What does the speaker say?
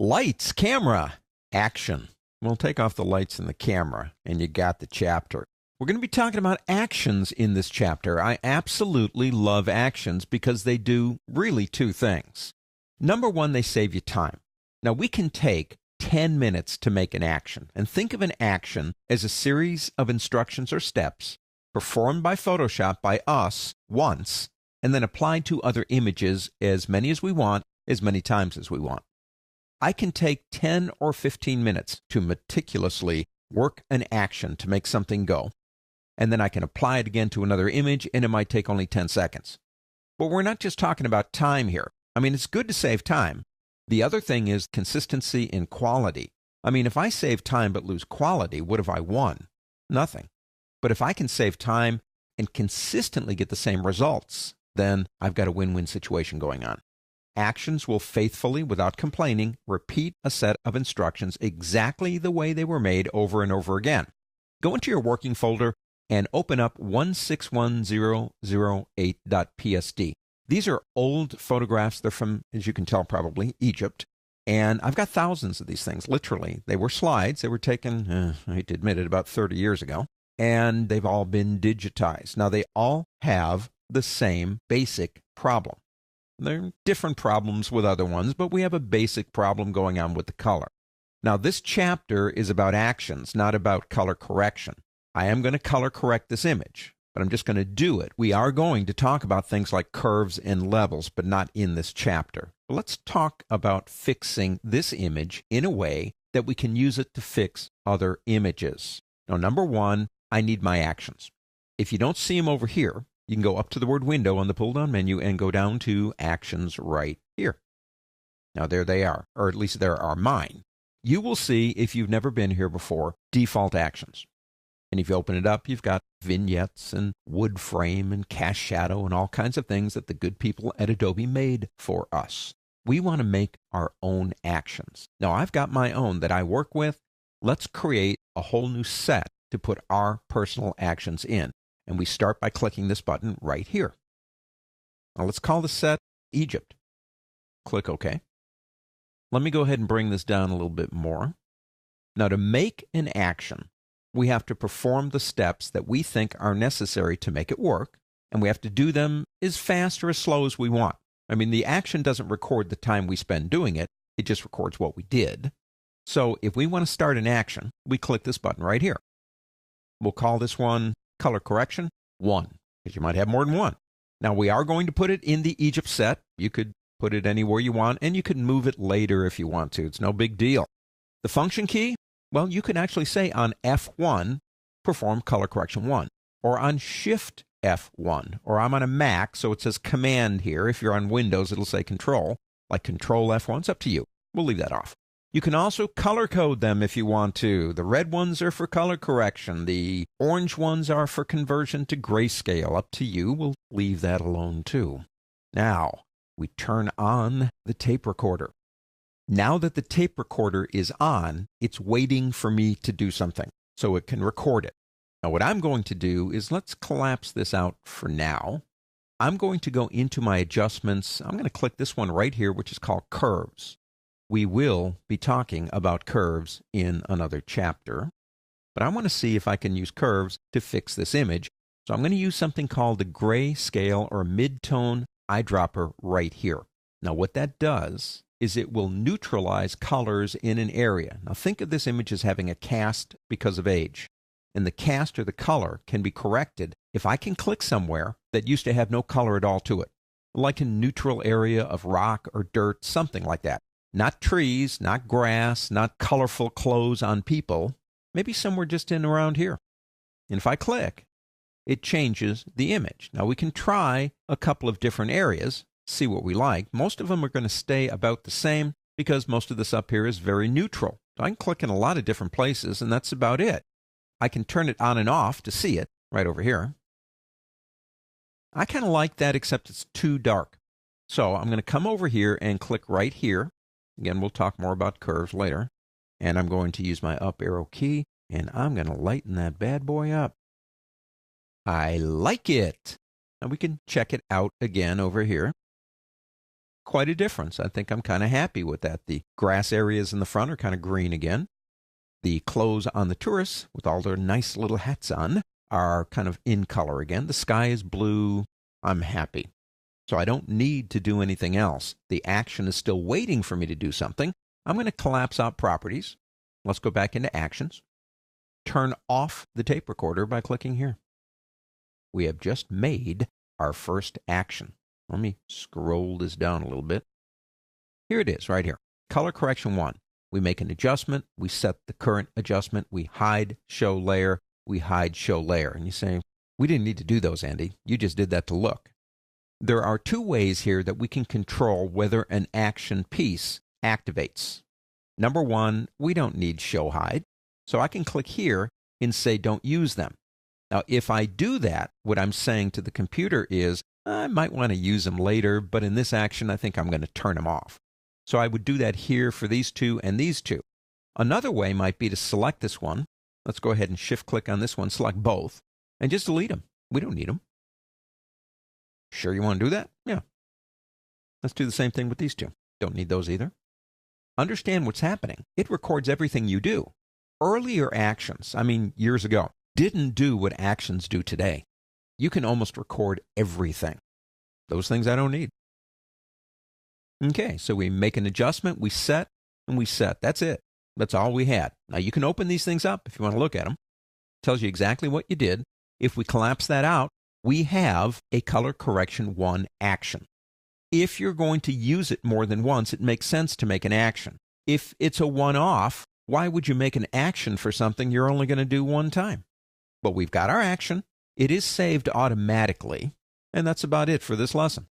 Lights, camera, action. We'll take off the lights and the camera, and you got the chapter. We're going to be talking about actions in this chapter. I absolutely love actions because they do really two things. Number one, they save you time. Now, we can take 10 minutes to make an action, and think of an action as a series of instructions or steps performed by Photoshop by us once, and then applied to other images as many as we want, as many times as we want. I can take 10 or 15 minutes to meticulously work an action to make something go, and then I can apply it again to another image, and it might take only 10 seconds. But we're not just talking about time here. I mean, it's good to save time. The other thing is consistency in quality. I mean, if I save time but lose quality, what have I won? Nothing. But if I can save time and consistently get the same results, then I've got a win-win situation going on. Actions will faithfully, without complaining, repeat a set of instructions exactly the way they were made over and over again. Go into your working folder and open up 161008.psd. These are old photographs. They're from, as you can tell, probably Egypt. And I've got thousands of these things, literally. They were slides. They were taken, I hate to admit it, about 30 years ago. And they've all been digitized. Now, they all have the same basic problem. There are different problems with other ones, but we have a basic problem going on with the color. Now, this chapter is about actions, not about color correction. I am going to color correct this image, but I'm just going to do it. We are going to talk about things like curves and levels, but not in this chapter. But let's talk about fixing this image in a way that we can use it to fix other images. Now, number one, I need my actions. If you don't see them over here, you can go up to the word window on the pull-down menu and go down to actions right here. Now there they are, or at least there are mine. You will see, if you've never been here before, default actions. And if you open it up, you've got vignettes and wood frame and cast shadow and all kinds of things that the good people at Adobe made for us. We want to make our own actions. Now I've got my own that I work with. Let's create a whole new set to put our personal actions in. And we start by clicking this button right here. Now let's call the set Egypt. Click OK. Let me go ahead and bring this down a little bit more. Now to make an action, we have to perform the steps that we think are necessary to make it work, and we have to do them as fast or as slow as we want. I mean, the action doesn't record the time we spend doing it, it just records what we did. So if we want to start an action, we click this button right here. We'll call this one color correction 1, because you might have more than one. Now we are going to put it in the Egypt set. You could put it anywhere you want, and you can move it later if you want to. It's no big deal. The function key, well, you can actually say on F1, perform color correction 1, or on Shift F1, or I'm on a Mac, so it says Command here. If you're on Windows, it'll say Control, like Control F1. It's up to you. We'll leave that off. You can also color code them if you want to. The red ones are for color correction. The orange ones are for conversion to grayscale. Up to you. We'll leave that alone too. Now, we turn on the tape recorder. Now that the tape recorder is on, it's waiting for me to do something so it can record it. Now, what I'm going to do is let's collapse this out for now. I'm going to go into my adjustments. I'm going to click this one right here, which is called Curves. We will be talking about curves in another chapter, but I want to see if I can use curves to fix this image. So I'm going to use something called the grayscale or mid-tone eyedropper right here. Now what that does is it will neutralize colors in an area. Now think of this image as having a cast because of age, and the cast or the color can be corrected if I can click somewhere that used to have no color at all to it, like a neutral area of rock or dirt, something like that. Not trees, not grass, not colorful clothes on people, maybe somewhere just in around here. And if I click, it changes the image. Now we can try a couple of different areas, see what we like. Most of them are going to stay about the same because most of this up here is very neutral. So I can click in a lot of different places, and that's about it. I can turn it on and off to see it right over here. I kind of like that, except it's too dark. So I'm going to come over here and click right here. Again, we'll talk more about curves later. And I'm going to use my up arrow key, and I'm going to lighten that bad boy up. I like it. Now we can check it out again over here. quite a difference. I think I'm kind of happy with that. The grass areas in the front are kind of green again. The clothes on the tourists, with all their nice little hats on, are kind of in color again. The sky is blue. I'm happy. So I don't need to do anything else. The action is still waiting for me to do something. I'm going to collapse out properties. Let's go back into actions. Turn off the tape recorder by clicking here. We have just made our first action. Let me scroll this down a little bit. Here it is, right here. Color correction 1. We make an adjustment. We set the current adjustment. We hide show layer. We hide show layer. And you say, we didn't need to do those, Andy. You just did that to look. There are 2 ways here that we can control whether an action piece activates. Number 1, we don't need show hide. So I can click here and say don't use them. Now, if I do that, what I'm saying to the computer is, I might want to use them later, but in this action, I think I'm going to turn them off. So I would do that here for these 2 and these 2. Another way might be to select this one. Let's go ahead and shift-click on this one, select both, and just delete them. We don't need them. Sure you want to do that? Yeah. Let's do the same thing with these 2. Don't need those either. Understand what's happening. It records everything you do. Earlier actions, years ago, didn't do what actions do today. You can almost record everything. Those things I don't need. Okay, so we make an adjustment, we set, and we set. That's it. That's all we had. Now you can open these things up if you want to look at them. It tells you exactly what you did. If we collapse that out, we have a color correction 1 action. If you're going to use it more than once, it makes sense to make an action. If it's a one-off, why would you make an action for something you're only going to do one time? But we've got our action. It is saved automatically, and that's about it for this lesson.